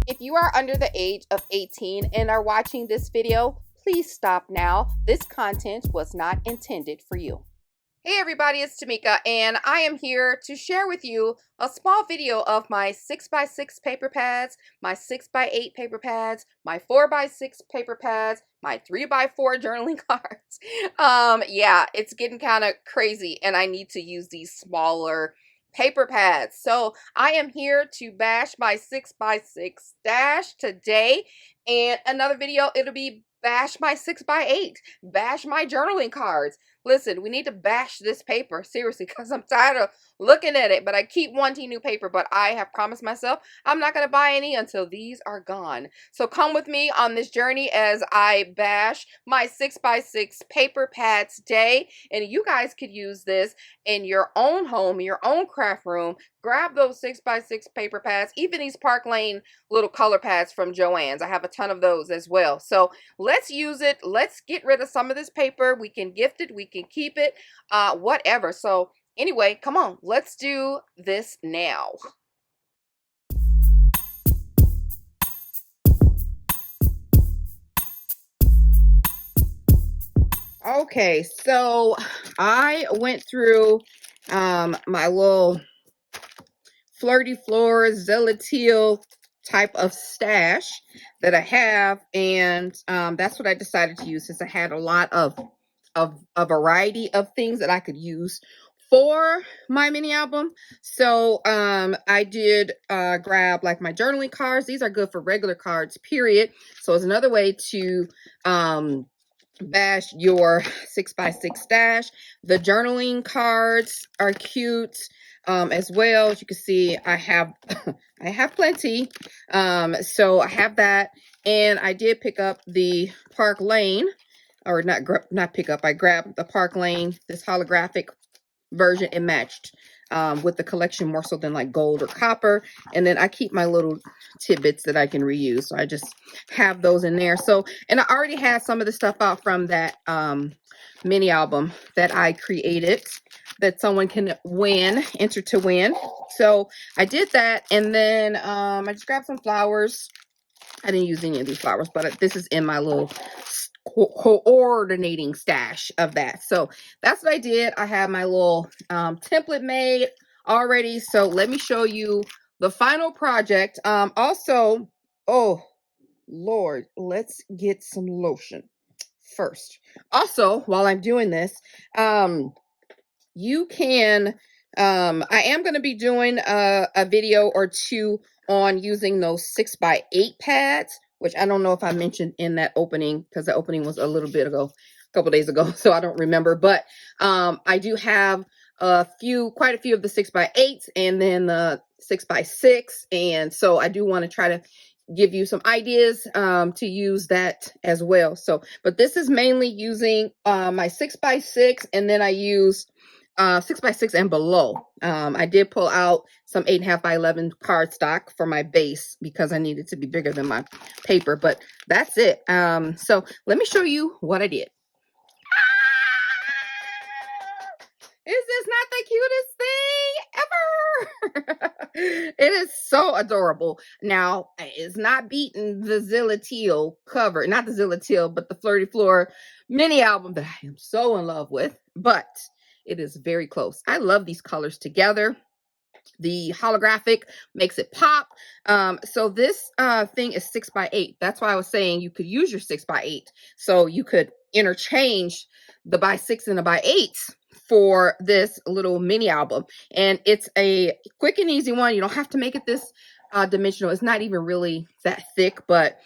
If you are under the age of 18 and are watching this video, please stop now. This content was not intended for you. Hey everybody, it's TMIKA and I am here to share with you a small video of my 6x6 paper pads, my 6x8 paper pads, my 4x6 paper pads, my 3x4 journaling cards. Yeah, it's getting kind of crazy and I need to use these smaller paper pads. So I am here to bash my 6x6 stash today, and another video it'll be bash my 6x8, bash my journaling cards. Listen, we need to bash this paper, seriously, because I'm tired of looking at it, but I keep wanting new paper, but I have promised myself I'm not going to buy any until these are gone. So come with me on this journey as I bash my 6x6 paper pads today, and you guys could use this in your own home, your own craft room. Grab those 6x6 paper pads, even these Park Lane little color pads from Joann's. I have a ton of those as well. So let's use it. Let's get rid of some of this paper. We can gift it. We can keep it. Whatever. So anyway, come on. Let's do this now. Okay, so I went through my little flirty floors, zelatile type of stash that I have, and that's what I decided to use, since I had a lot of a variety of things that I could use for my mini album. So I did grab like my journaling cards. These are good for regular cards, period. So it's another way to bash your 6x6 stash. The journaling cards are cute as well. As you can see, I have I have plenty. So I have that, and I did pick up the Park Lane, or not pick up. I grabbed the Park Lane, this holographic version. It matched with the collection more so than like gold or copper. And then I keep my little tidbits that I can reuse, so I just have those in there. So, and I already had some of the stuff out from that mini album that I created that someone can win, enter to win. So I did that, and then I just grabbed some flowers. I didn't use any of these flowers, but this is in my little coordinating stash of that. So that's what I did. I have my little template made already. So let me show you the final project. Also, oh Lord, let's get some lotion first. Also, while I'm doing this, you can, I am going to be doing a video or two on using those 6x8 pads, which I don't know if I mentioned in that opening, because the opening was a little bit ago, a couple days ago, so I don't remember. But I do have quite a few of the 6x8s and then the 6x6, and so I do want to try to give you some ideas to use that as well. So, but this is mainly using my 6x6, and then I use 6x6 and below. I did pull out some 8.5 by 11 cardstock for my base because I needed to be bigger than my paper, but that's it. So let me show you what I did. Is this not the cutest thing ever? It is so adorable. Now, it's not beating the Zelatile cover, not the Zelatile, but the Flirty Floor mini album that I am so in love with, but it is very close. I love these colors together. The holographic makes it pop. So this thing is 6x8. That's why I was saying you could use your 6x8. So you could interchange the by 6 and the by 8 for this little mini album. And it's a quick and easy one. You don't have to make it this dimensional. It's not even really that thick, but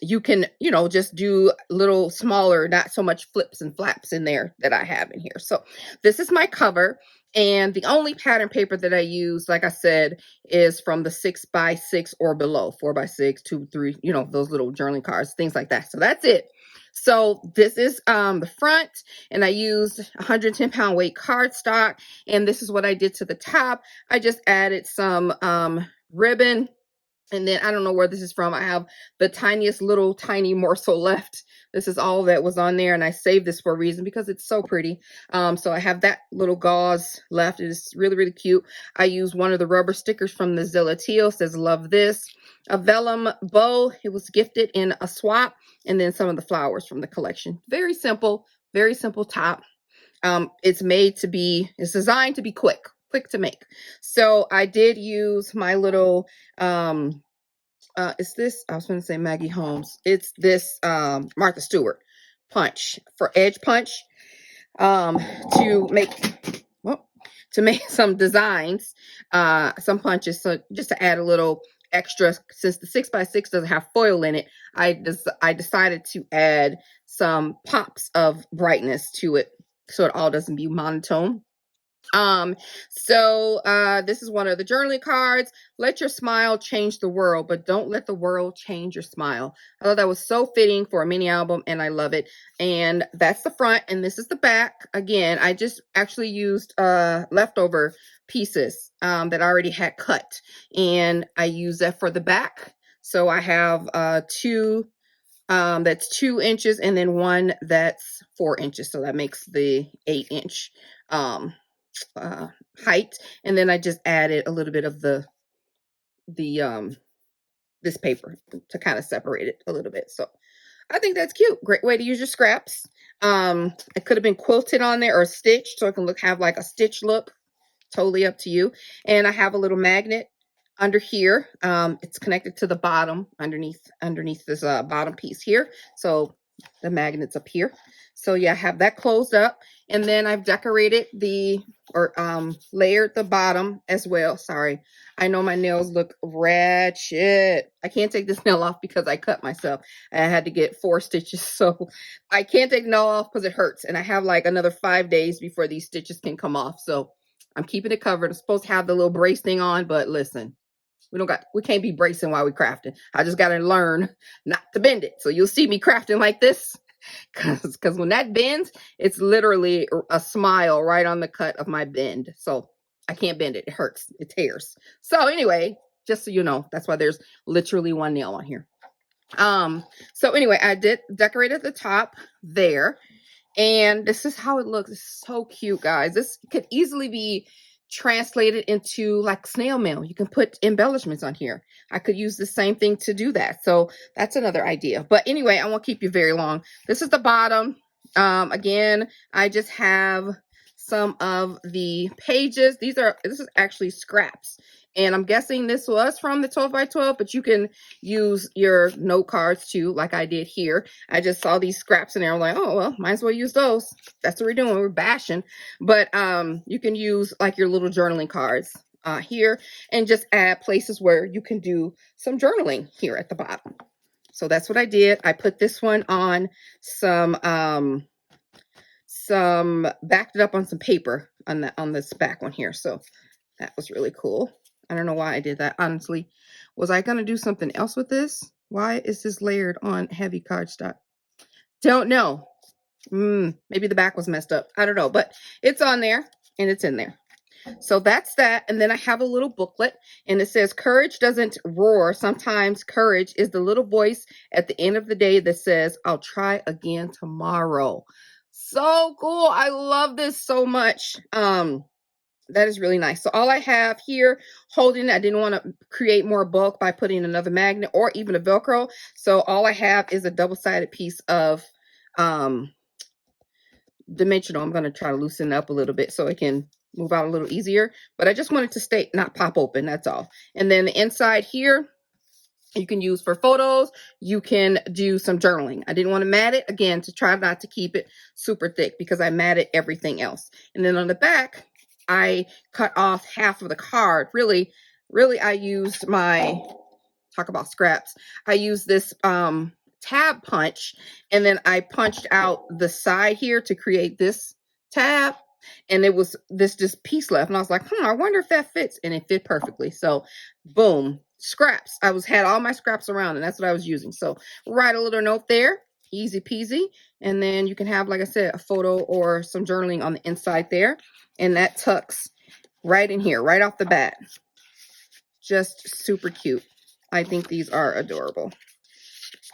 you can, you know, just do little smaller, not so much flips and flaps in there that I have in here. So this is my cover, and the only pattern paper that I use, like I said, is from the 6x6 or below, 4x6, 2, 3, you know, those little journaling cards, things like that. So that's it. So this is the front, and I used 110-pound weight cardstock, and this is what I did to the top. I just added some ribbon And then I don't know where this is from. I have the tiniest little tiny morsel left. This is all that was on there, and I saved this for a reason because it's so pretty. So I have that little gauze left. It is really, really cute. I use one of the rubber stickers from the Zilla Teal. Says love this. A vellum bow. It was gifted in a swap, and then some of the flowers from the collection. Very simple top. It's designed to be quick to make. So I did use my little it's this, I was going to say Maggie Holmes. It's this Martha Stewart punch for edge punch to make some designs, some punches. So just to add a little extra, since the 6x6 doesn't have foil in it, I decided to add some pops of brightness to it so it all doesn't be monotone. This is one of the journaling cards. Let your smile change the world, but don't let the world change your smile. I thought that was so fitting for a mini album, and I love it. And that's the front, and this is the back. Again, I just actually used leftover pieces that I already had cut, and I use that for the back. So I have two that's 2 inches, and then one that's 4 inches. So that makes the 8-inch height. And then I just added a little bit of this paper to kind of separate it a little bit. So I think that's cute. Great way to use your scraps. It could have been quilted on there or stitched, so it can have like a stitch look. Totally up to you. And I have a little magnet under here. It's connected to the bottom underneath this bottom piece here. So the magnet's up here. So yeah, I have that closed up, and then I've decorated layered the bottom as well. Sorry, I know my nails look ratchet. I can't take this nail off because I cut myself. I had to get 4 stitches, so I can't take the nail off because it hurts, and I have like another 5 days before these stitches can come off. So I'm keeping it covered. I'm supposed to have the little brace thing on, but listen, we can't be bracing while we're crafting. I just got to learn not to bend it. So you'll see me crafting like this, because when that bends, it's literally a smile right on the cut of my bend. So I can't bend it. It hurts. It tears. So anyway, just so you know, that's why there's literally one nail on here. So anyway, I did decorate at the top there. And this is how it looks. It's so cute, guys. This could easily be translated into like snail mail. You can put embellishments on here. I could use the same thing to do that. So that's another idea. But anyway, I won't keep you very long. This is the bottom. Again, I just have some of the pages. This is actually scraps. And I'm guessing this was from the 12x12, but you can use your note cards too, like I did here. I just saw these scraps in there. I'm like, oh, well, might as well use those. That's what we're doing. We're bashing. But you can use like your little journaling cards here, and just add places where you can do some journaling here at the bottom. So that's what I did. I put this one on some backed it up on some paper on this back one here. So that was really cool. I don't know why I did that, honestly. Was I going to do something else with this? Why is this layered on heavy cardstock? Don't know. Maybe the back was messed up. I don't know, but it's on there, and it's in there. So that's that. And then I have a little booklet, and it says, courage doesn't roar. Sometimes courage is the little voice at the end of the day that says, I'll try again tomorrow. So cool. I love this so much. That is really nice. So all I have here holding it, I didn't want to create more bulk by putting another magnet or even a Velcro. So all I have is a double-sided piece of dimensional. I'm going to try to loosen it up a little bit so it can move out a little easier. But I just want it to not pop open. That's all. And then the inside here, you can use for photos. You can do some journaling. I didn't want to mat it, again, to try not to keep it super thick because I matted everything else. And then on the back, I cut off half of the card. Really, I used talk about scraps. I used this tab punch, and then I punched out the side here to create this tab. And it was this piece left. And I was like, I wonder if that fits. And it fit perfectly. So boom, scraps. I had all my scraps around, and that's what I was using. So write a little note there. Easy peasy. And then you can have, like I said, a photo or some journaling on the inside there. And that tucks right in here, right off the bat. Just super cute. I think these are adorable.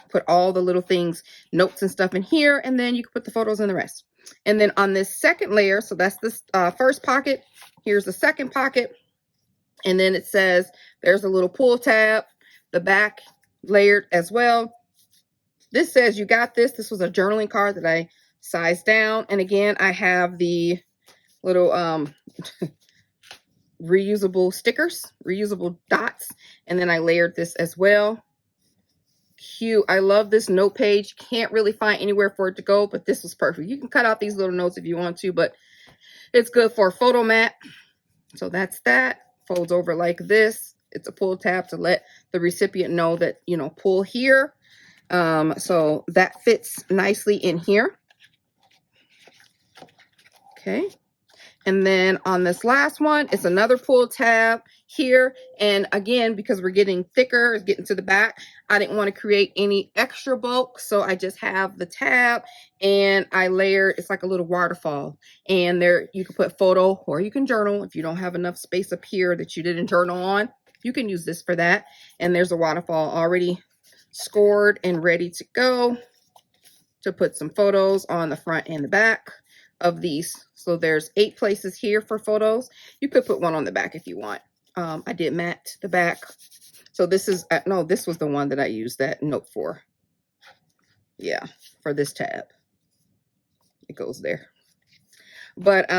Put all the little things, notes and stuff in here, and then you can put the photos in the rest. And then on this second layer, so that's this first pocket, here's the second pocket, and then it says there's a little pull tab, the back layered as well. This says you got this. This was a journaling card that I sized down, and again I have the little reusable stickers, reusable dots, and then I layered this as well. Cute. I love this note page. Can't really find anywhere for it to go, but this was perfect. You can cut out these little notes if you want to, but it's good for a photo mat. So that's that. Folds over like this. It's a pull tab to let the recipient know that, you know, pull here. So that fits nicely in here. Okay. And then on this last one, it's another pull tab here. And again, because we're getting thicker, it's getting to the back, I didn't want to create any extra bulk. So I just have the tab and I layered, it's like a little waterfall. And there you can put photo or you can journal. If you don't have enough space up here that you didn't journal on, you can use this for that. And there's a waterfall already scored and ready to go to put some photos on the front and the back of these. So there's 8 places here for photos. You could put one on the back if you want. I did matte the back. So this is, no, this was the one that I used that note for. Yeah, for this tab. It goes there. But,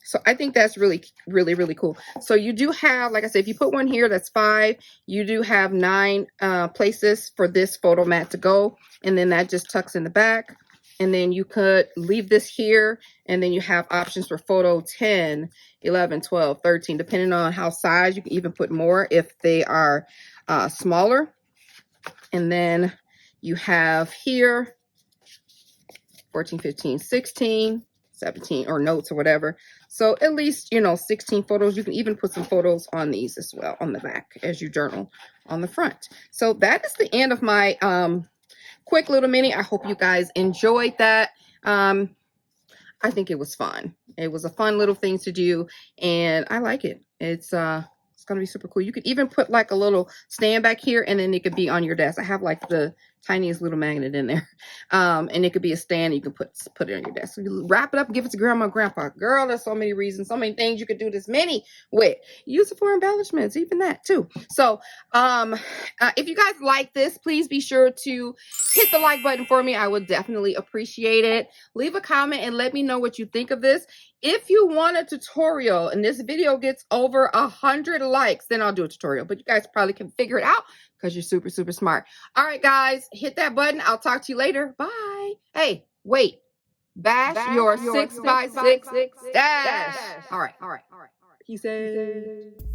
so I think that's really, really, really cool. So you do have, like I said, if you put one here, that's 5. You do have 9 places for this photo mat to go. And then that just tucks in the back. And then you could leave this here, and then you have options for photo 10, 11, 12, 13, depending on how size. You can even put more if they are smaller. And then you have here 14, 15, 16, 17, or notes or whatever. So at least, you know, 16 photos. You can even put some photos on these as well on the back as you journal on the front. So that is the end of my quick little mini. I hope you guys enjoyed that. I think it was fun. It was a fun little thing to do, and I like it. It's gonna be super cool. You could even put like a little stand back here, and then it could be on your desk. I have like the tiniest little magnet in there, and it could be a stand. You can put it on your desk. So you wrap it up and give it to grandma and grandpa. Girl, there's so many reasons, so many things you could do this mini with. Use it for embellishments, even that too. So if you guys like this, please be sure to hit the like button for me. I would definitely appreciate it. Leave a comment and let me know what you think of this. If you want a tutorial and this video gets over 100 likes, then I'll do a tutorial. But you guys probably can figure it out because you're super, super smart. All right, guys, hit that button. I'll talk to you later. Bye. Hey, wait. Bash your 6x6 stash. All right. Peace out.